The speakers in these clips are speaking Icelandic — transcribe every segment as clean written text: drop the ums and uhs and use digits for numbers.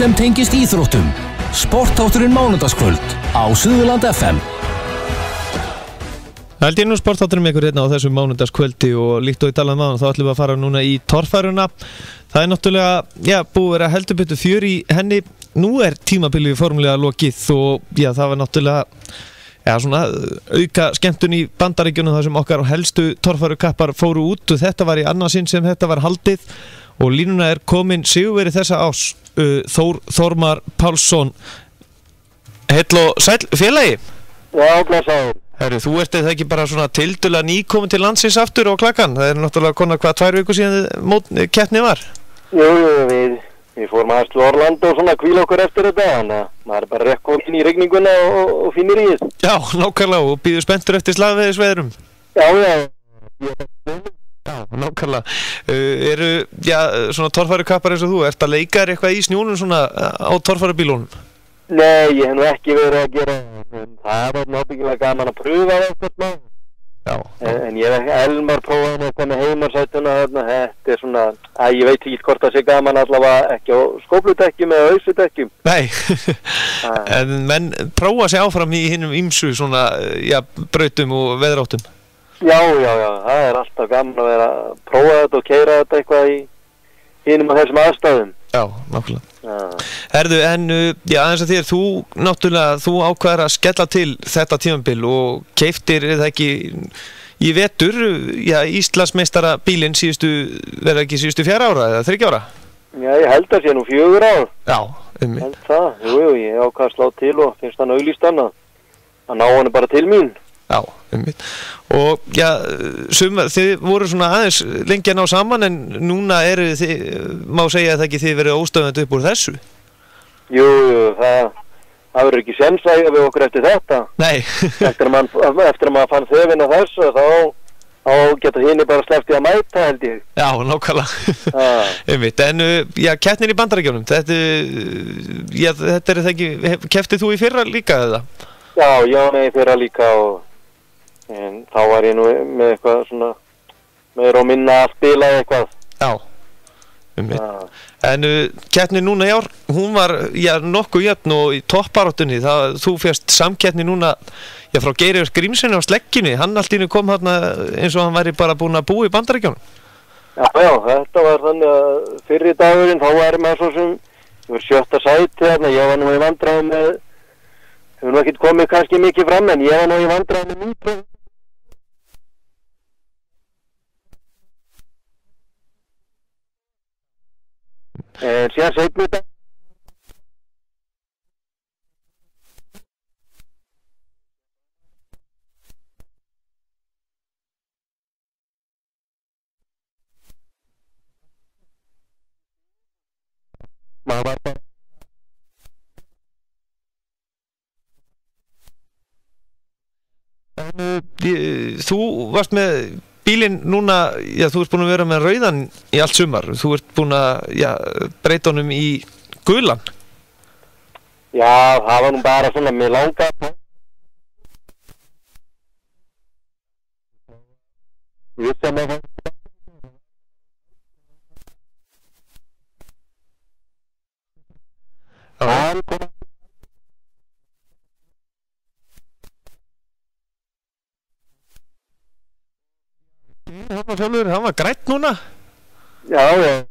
sem tengist íþróttum. Sportþátturinn mánudagskvöld á Suðurland FM. Það held ég nú sportþátturinn með ykkur hérna á þessu mánudagskvöldi og líkt og í talaðum áðan þá ætlum við að fara núna í torfæruna. Það náttúrulega, búið að vera heldur betur fjör í henni. Nú tímabilið formulega lokið og það var náttúrulega svona auka skemmtun í Bandaríkjunum þar sem okkar helstu torfærukappar fóru út og þetta var í annað sinn sem þetta var haldið og línuna komin sigurveri þessa ás, Þórmar Pálsson. Heill og sæll félagi. Já, blessaður. Herru, þú eða ekki bara svona tildulega nýkomin til landsins aftur á klakkan? Það náttúrulega konar 2 vikur síðan keppni var. Jú, við fórum aðeins til Orlando og svona hvíla okkur eftir þetta, þannig að maður bara rétt komin í rigninguna og finnir í þess. Já, nákvæmlega, og býður spenntur eftir slagveðisveðrum. Já, nákvæmlega. Eru, svona torfærukappar eins og þú, ert að leika eitthvað í snjónum svona á torfærubílunum? Nei, ég hef nú ekki verið að gera það var náttúrulega gaman að pröfa eitthvað. Já. En ég hef Elmar prófaði eitthvað með heimarsætuna þarna, þetta svona, ég veit ekki hvort það sé gaman allavega ekki á skófludekkjum eða ausudekkjum. Nei, en menn prófa sig áfram í hinnum ýmsu svona, brautum og veðráttum. Já, það alltaf gaman að vera að prófa þetta og keyra þetta eitthvað í hinnum á þessum aðstæðum. Já, nákvæmlega. Herðu, en aðeins að þér, þú ákvaðir að skella til þetta tímabil og keyptir það ekki í vetur, Íslandsmeistara bílinn verða ekki síðustu 4 ára eða 3 ára? Já, ég held að sé nú 4 ár. Já, Held það, ég ákvað að slá til og finnst hann auglýst hann að ná hann bara til mín. Já, og þið voru svona aðeins lengi að ná saman en núna þið, má segja að þið verið óstöðandi upp úr þessu? Jú, það verður ekki séns að eiga við okkur eftir þetta. Nei. eftir að maður fann þöfin af þessu þá geta hinni bara sleppt í að mæta held ég. Já, nákvæmlega. En keppnin í Bandaríkjunum, þetta það ekki, kepptið þú í fyrra líka eða? Já, í fyrra líka en þá var ég nú með eitthvað svona meira og minna að spila eitthvað. Já, En keppnin núna í ár, hún var nokkuð jöfn og í toppbaráttunni, þú férst samkeppni núna frá Geiri Grímssyni á sleggjunni, hann allt í einu kom þarna eins og hann væri bara búinn að búa í Bandaríkjunum. Já, þetta var þannig að fyrri dagurinn, þá væri maður svo sem, ég var 7. sæti þarna, ég var nú í vandræðum með, hefur nú ekkert komið kannski mikið fram, en ég var nú í vandræðum með nýpröf. Síðan seinni dag. Þú varst með bílinn núna, þú ert búinn að vera með rauðan í allt sumar, þú ert búinn að breyta honum í gulan. Já, það var nú bara svona með langa. Ég sem að hann var grænn núna. Já.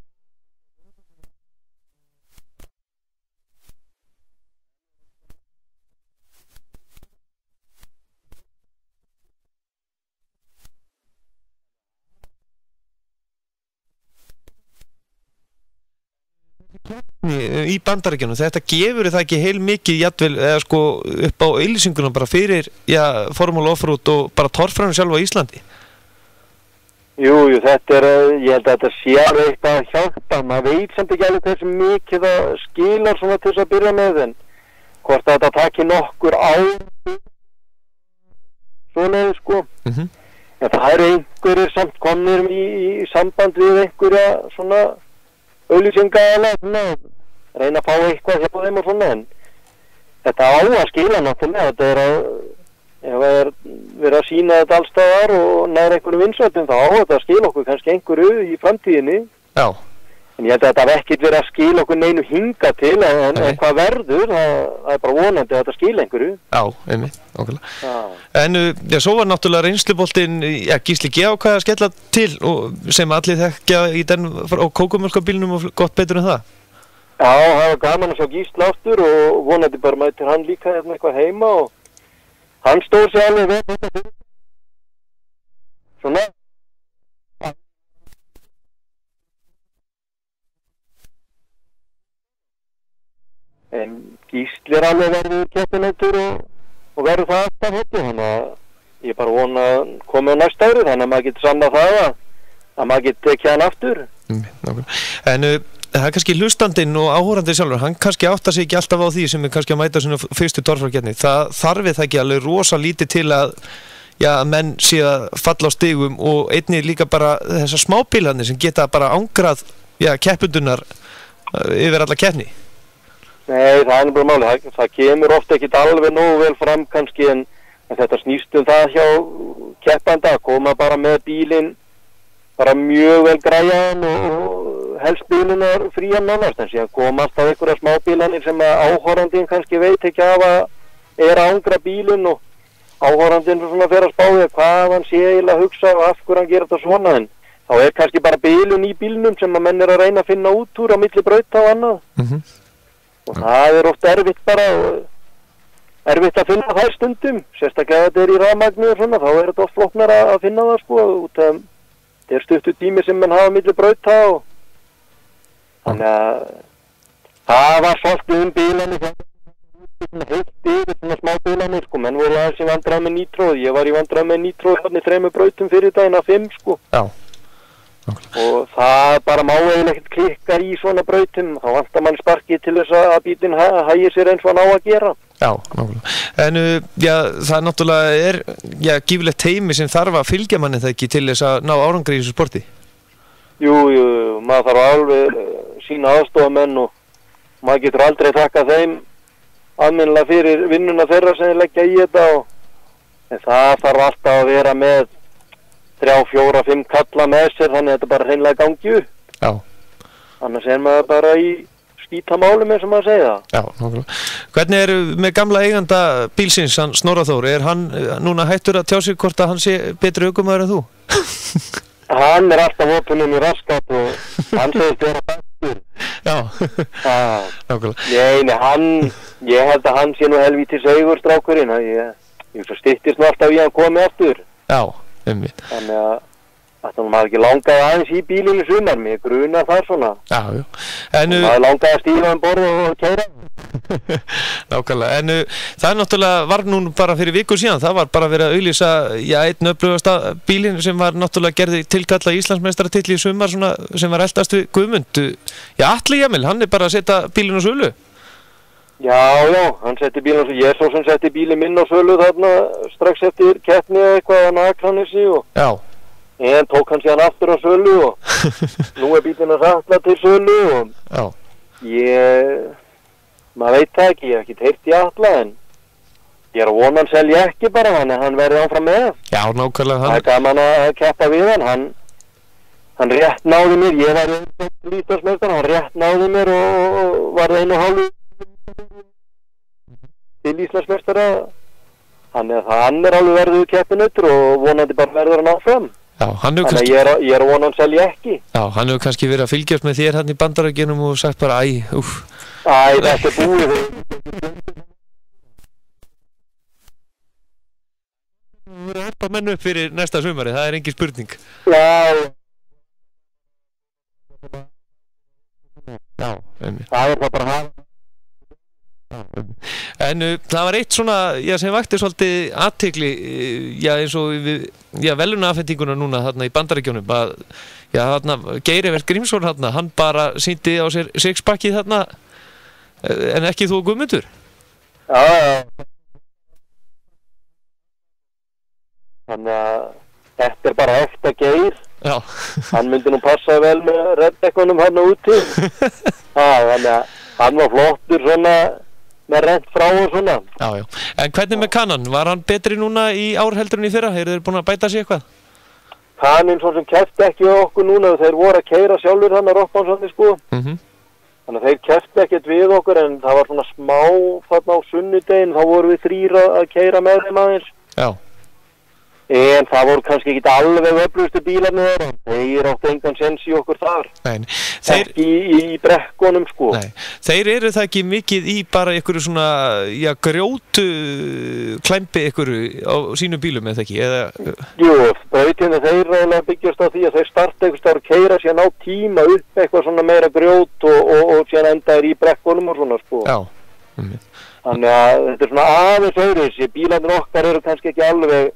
Í Bandaríkjunum, þetta gefur það ekki heil mikið jafnvel eða upp á auglýsinguna bara fyrir Formúlu Offroad og bara torfæruna sjálf á Íslandi? Jú, þetta ég held að þetta sé eitthvað að hjálpa, maður veit samt ekki alveg hversu mikið það skilar svona til þess að byrja með en hvort þetta taki nokkur á svoleiðis en það eru einhverjir samt komnir í samband við einhverja svona auglýsingaðala reyna að fá eitthvað hjá þeim og svona en þetta á að skila náttúrulega, þetta ef það verið að sína þetta allstaðar og næra einhverjum vinsættum þá á þetta að skila okkur kannski einhverju í framtíðinni. Já. En ég held að þetta hef ekkert verið að skila okkur neinu hinga til, en hvað verður, það bara vonandi að þetta skila einhverju. Já, einmitt, okkurlega. En svo var náttúrulega reynsluboltinn, Gísli G ákvað að skella til og sem allir þekkja í den og kókumjólkarbílnum og gott betur en það. Já, það var gaman að sjá Gísli aftur og vonandi bara mætir hann líka eitthvað heima og hann stóð sér alveg vel þetta fyrir. Svona. En Gísli alveg verður keppinautur og verður það alltaf hóttu, þannig að ég bara vona að koma á næsta ári, þannig að maður getur sannað það að maður getur tekið hann aftur. En það er kannski hlustandinn og áhorandinn sjálfur, hann kannski áttar sig ekki alltaf á því sem er kannski að mæta svona fyrstu torfærkeppni. Það þarf það ekki alveg rosa lítið til að menn sé að falla á stigum og einnig líka bara þessar smábílarnir sem geta bara ángrað keppundunar yfir alla keppni. Nei, það er bara máli. Það kemur ofta ekkert alveg nógu vel fram kannski en þetta snýst það hjá keppanda að koma bara með bílinn bara mjög vel græjan og helst bílunar frían nánast, en síðan koma alltaf einhverja smábílanir sem að áhorandinn kannski veit ekki af að er að ángra bílinn og áhorandinn svona fer að spá hvað hann sé eiginlega að hugsa og af hverju hann gerir þetta svona, en þá er kannski bara bílun í bílnum sem að menn er að reyna að finna út úr á milli brauta og annað. Og það er oft erfitt bara og erfitt að finna þær stundum, sérstaklega ef þetta er í rafmagni og svona, þá er þetta oft flóknar að finna það sko, út af þetta er stuttur tími sem menn hafa milli brauta og þannig að það var svolítið bílanir, heilt yfir svona smá bílanir sko, menn voru aðeins í vandræði með nítróð, ég var í vandræði með nítróð hérna í 3 brautum fyrir daginn að 5 sko. Já. Og það bara má eiginlega ekkert klikka í svona brautum, þá vantar mann sparkið til þess að bílinn hægir sér eins og hann á að gera. Já, nákvæmlega. En það náttúrulega er gífilegt heimi sem þarf að fylgja manni það ekki til þess að ná árangri í þessu sporti? Jú, maður þarf alveg sína aðstofamenn og maður getur aldrei þakka þeim almennilega fyrir vinnuna þeirra sem þeir leggja í þetta en það þarf alltaf að vera með 3, 4, 5 kalla með sér, þannig að þetta bara hreinlega gangi upp. Já. Annars er maður bara í skítamálum eins og maður segja. Já, nákvæmlega. Hvernig er með gamla eiganda bílsins, hann Snorra Þór, er hann núna hættur að tjá sig hvort að hann sé betri ökumaður en þú? Hann er alltaf opinn í raskat og hann segist vera bestur. Já. Nákvæmlega. Nei, ég held að hann sé nú helvítis eigur strákurinn, ég svo styttist nú alltaf í að hann komi aftur. Já. Þannig að þetta maður ekki langaði aðeins í bílinu sumar, mér grunar það svona. Já. Maður langaði að stíla borð og keyra. Nákvæmlega, en það er náttúrulega, var nú bara fyrir viku síðan, það var bara verið að auglýsa einn öflugasta bílinn sem var náttúrulega gerði tilkalla Íslandsmeistaratitil í sumar svona, sem var eldast við Guðmund. Atli Emil, hann er bara að setja bílinn á sölu. Já, hann setti bílinn á sölu, ég svo sem setti bílinn minn á sölu þarna strax eftir keppni eða eitthvað á Akranesi og en tók hann síðan aftur á sölu og nú er bílinn að ratla til sölu og maður veit það ekki, ég hef ekki heyrt í Atla en ég er að vona hann selja ekki bara, þannig að hann verði áfram með. Já, nákvæmlega. Það er gaman að keppa við hann rétt náði mér, ég var Íslandsmeistar, hann rétt náði mér og var 1,5 til Íslandsmeistara, þannig að hann er alveg verður keppinautur og vonandi bara verður hann áfram. Já, þannig að ég er að vona hann selja ekki. Já, hann hefur kannski verið að fylgjast með þér hann í Bandaríkjunum og sagt bara þetta er búið. Þú verður að hoppa menn upp fyrir næsta sumari, það er engin spurning. Já, það er það bara hafa. En það var eitt svona sem vakti svolítið athygli eins og við velunafendinguna núna þarna í Bandaríkjunum að þarna Geirivert Grímsson þarna, hann bara sýndi á sér sixpackið þarna en ekki þú Guðmundur. Já. Þannig að þetta er bara eftir Geir. Já. Hann myndi nú passa vel með reddekkunum hann úti. Þannig að hann var flottur svona með rent frá og svona. Já. En hvernig með Kannan? Var hann betri núna í ár heldur en í fyrra? Eru þeir búin að bæta sig eitthvað? Kaninsson sem keppti ekki á okkur núna, þeir voru að keyra sjálfur þannig Roppánssoni sko. Þannig að þeir keppti ekkert við okkur en það var svona smá þarna á sunnudegin, þá voru við 3 að keyra með þeim aðeins. Já. En það voru kannski ekki alveg öflugustu bílarnir þeirra, þeir áttu engan séns í okkur þar. Nei, ekki í brekkunum sko. Nei, þeir eru það ekki mikið í bara einhverju svona, já, grjótu klæmpi einhverju á sínum bílum eða ekki, eða? Jú, brautina þeir eiginlega byggjast á því að þeir starta einhvers staðar og keyra síðan á tíma upp eitthvað svona meira grjót og síðan enda í brekkunum og svona sko. Já. Þannig að þetta er svona aðeins öðruvísi, bílarnir okkar eru kannski ekki alveg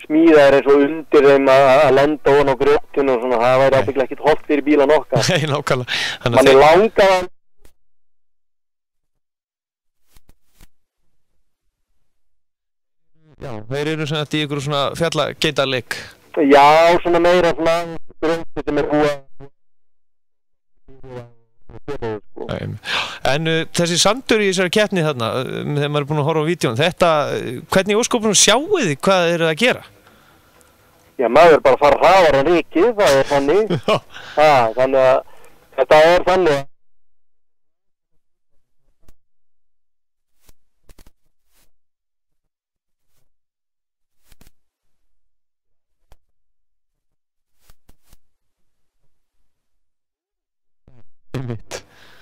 smíðar eins og undir þeim að lenda ofan á grjótinu og svona, það væri ábyggilega ekkert hollt fyrir bílan okkar. Nei, nákvæmlega. Man er langað að... Já, þeir eru svona í ykkur svona fjallageitarleik. Já, svona meira svona grjóti sem er búið. En þessi sandur í þessari keppni þarna, þegar maður er búin að horfa á vídeón, þetta, hvernig óskopunum sjáu þið hvað þeir eru að gera? Já, maður bara fara hraðar en rikið, það er þannig. Þannig að þetta er þannig.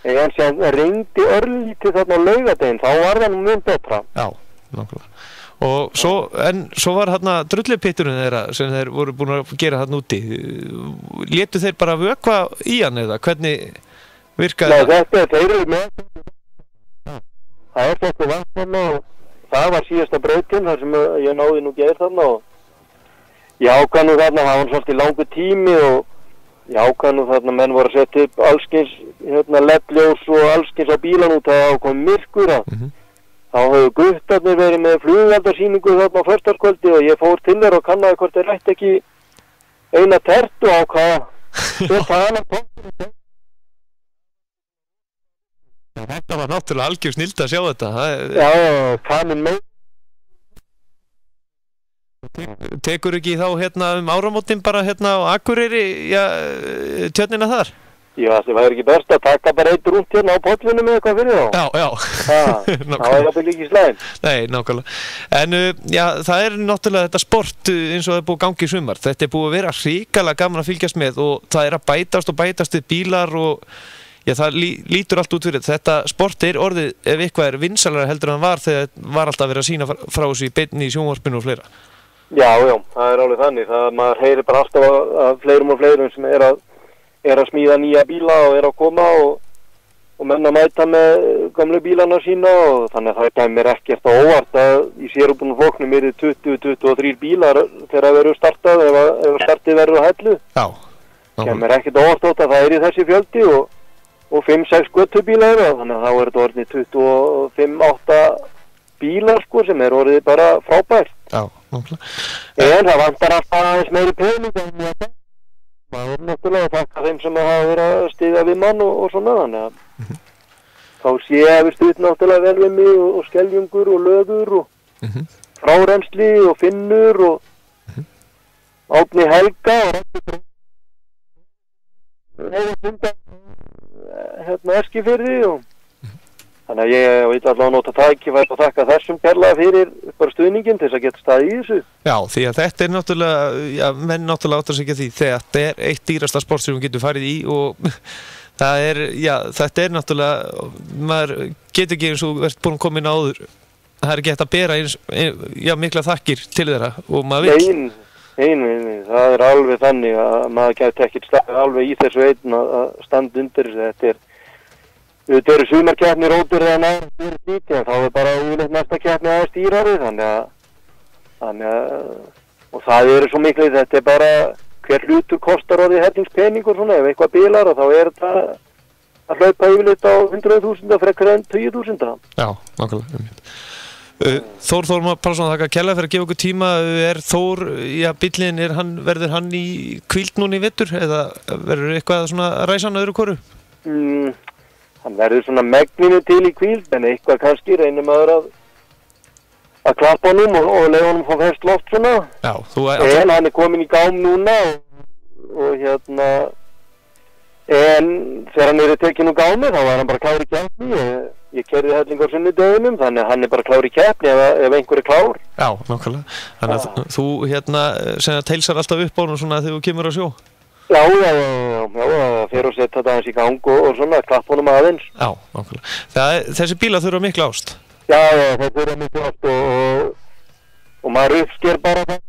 En sem reyndi örlítið þarna á laugardaginn, þá var það nú mjög betra. Já, nákvæmlega. Og svo var hérna drullupitturinn þeirra sem þeir voru búin að gera þarna úti. Létu þeir bara vökva í hann eða hvernig virkaði það? Nei, þetta þeir eru með. Það er þetta vatn og það var síðasta brautin þar sem ég náði nú geir þarna og ég ákvað nú þarna, það var svolítið langur tími og ég ákvað nú þarna menn voru að setja upp allskyns leddljós og allskyns á bílan út að ákvað myrkur að þá höfðu guttarnir verið með flugvaldarsýningu þarna á föstudagskvöldi og ég fór til þeirra og kannaði hvort þeir ætti ekki eina tertu á hvað setja hana tóttur. Þetta var náttúrulega algjör snilld að sjá þetta. Já, kanin með. Tekur ekki þá hérna áramótin bara hérna á Akureyri, já, tjörnina þar? Já, það væri ekki best að taka bara eitt rúnt hérna á pollinu með eitthvað fyrir þá. Já. Það er alveg ekki slæm. Nei, nákvæmlega. En já, það er náttúrulega þetta sport eins og það er búið gangi í sumar. Þetta er búið að vera hrikalega gaman að fylgjast með og það er að bætast við bílar og já, það lítur allt út fyrir. Þetta sport er orðið, ef eitthvað er vinsalara heldur en það var þegar var alltaf verið að sýna frá þessu í beinni í sjónvarpinu og fleira. Já, það er alveg þannig. Maður heyrir bara alltaf að fleirum og fleirum sem er að smíða nýja bíla og er að koma og menn að mæta með gamlu bílana sína og þannig að það kemur ekkert á óvart að í sérúbúnum floknum eru 20-23 bílar þegar það verður startað ef startið verður á hellu. Já. Kemur ekkert á óvart að það er í þessi fjöldi og 5-6 göttubílar þannig að þá er þetta orðið 25-8 bílar sko sem er orðið bara frábært. Já, náttúrulega. En það vantar alltaf aðeins meiri pening en þetta. Maður er náttúrulega að þakka þeim sem hafa verið að styðja við mann og svona þannig að þá sé ég við stuð náttúrulega vel við mig og Skeljungur og Löður og Frárensli og Finnur og Árni Helga og Eskifirði og þannig að ég vil allavega nota tækifæri og þakka þessum kærlega fyrir bara stuðningin til þess að geta staðið í þessu. Já, því að þetta er náttúrulega, já, menn náttúrulega áttar sig ekki að því þegar þetta er eitt dýrasta sport sem við getum farið í og það er, já, þetta er náttúrulega, maður getur ekki eins og verður búin að koma inn áður, það er ekki hægt að bera eins, já, mikla þakkir til þeirra og maður vill. Nei, það er alveg þannig að maður gæti ekkert staðið alveg í þessu einn að standa undir þessu, þetta eru sumarkeppnir ódur eða næra fyrir slíti en þá er bara úrleitt næsta keppni aðeins dýrari þannig að og það eru svo miklu þetta er bara hver hlutur kostar orðið hellingspening og svona ef eitthvað bilar og þá er þetta að hlaupa yfirleitt á 100.000 frekar en 20.000. Já, nákvæmlega. Þór Pálsson, þakka kærlega fyrir að gefa okkur tíma. Er Þór, já, bíllinn, verður hann í hvíld núna í vetur eða verður eitthvað svona ræsan öðru hvoru? Hann verður svona megninu til í hvíld en eitthvað kannski reynir maður að að klappa honum og leiða honum frá fyrst loft svona. Já, en hann komin í gám núna og hérna en þegar hann tekin úr gámi þá var hann bara klár í keppni. Ég keyrði helling á sunnudeginum, þannig að hann bara klár í keppni ef einhver klár. Já, nákvæmlega. Þannig að þú hérna teilsar alltaf upp á hann svona þegar þú kemur á sjó? Já, fyrir að setja þetta hans í gang og svona, klapp honum aðeins. Já, nákvæmlega. Þessi bílar þurfa mikla ást? Já, það þurfa mikla ást og maður uppsker bara það.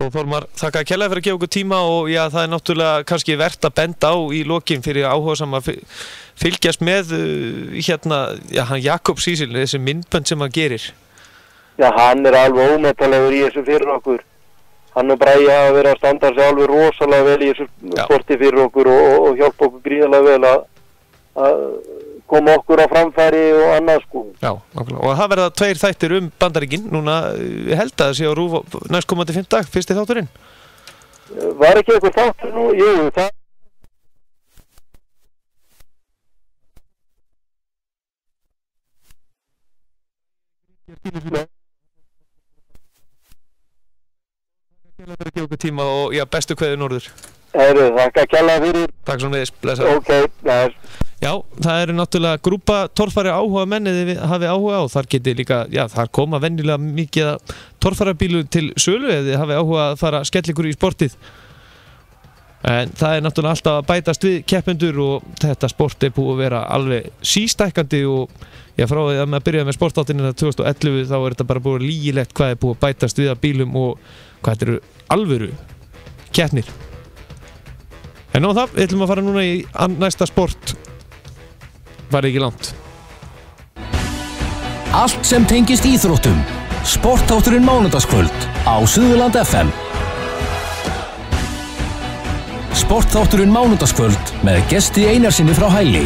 Og Þormar, þakka að kærlega fyrir að gefa okkur tíma og já, það náttúrulega kannski verðt að benda á í lokin fyrir áhugasama að fylgjast með hérna, hann Jakob Sísil, þessi myndbönd sem hann gerir. Já, hann alveg ómetalegur í þessu fyrir okkur. Hann og Bragi hafa verið að standa sig alveg rosalega vel í þessu sporti fyrir okkur og hjálpa okkur gríðarlega vel að koma okkur á framfæri og annað sko. Já, nákvæmlega. Og það verða 2 þættir Bandaríkin núna, ég held að það sé á RÚV næstkomandi 5 dag, fyrsti þátturinn. Var ekki eitthvað þáttur nú? Jú, það. Það verður að gefa okkur tíma og já, bestu kveðið norður. Þakka kærlega fyrir. Takk svo með þess, blessa. Ok, bless. Já, það eru náttúrulega grúpa torfæri áhuga menn eða þið hafið áhuga og þar geti líka, já, þar koma venjulega mikið torfærabílu til sölu eða þið hafið áhuga að fara skellingur í sportið. En það er náttúrulega alltaf að bætast við keppendur og þetta sport búið að vera alveg sístækkandi og já, frá því að maður byrjaði með sportáttinina 2011 þá þetta bara búið lýgilegt hvað búið að bætast við að bílum og hvað þetta eru alvöru keppnir. En á það, við ætlum að fara núna í næsta sport. Var ekki langt. Allt sem tengist íþróttum. Sportátturinn mánudagskvöld á Suðurland FM. Sportátturinn mánudagskvöld með Gesti Einarsinni frá Hæli.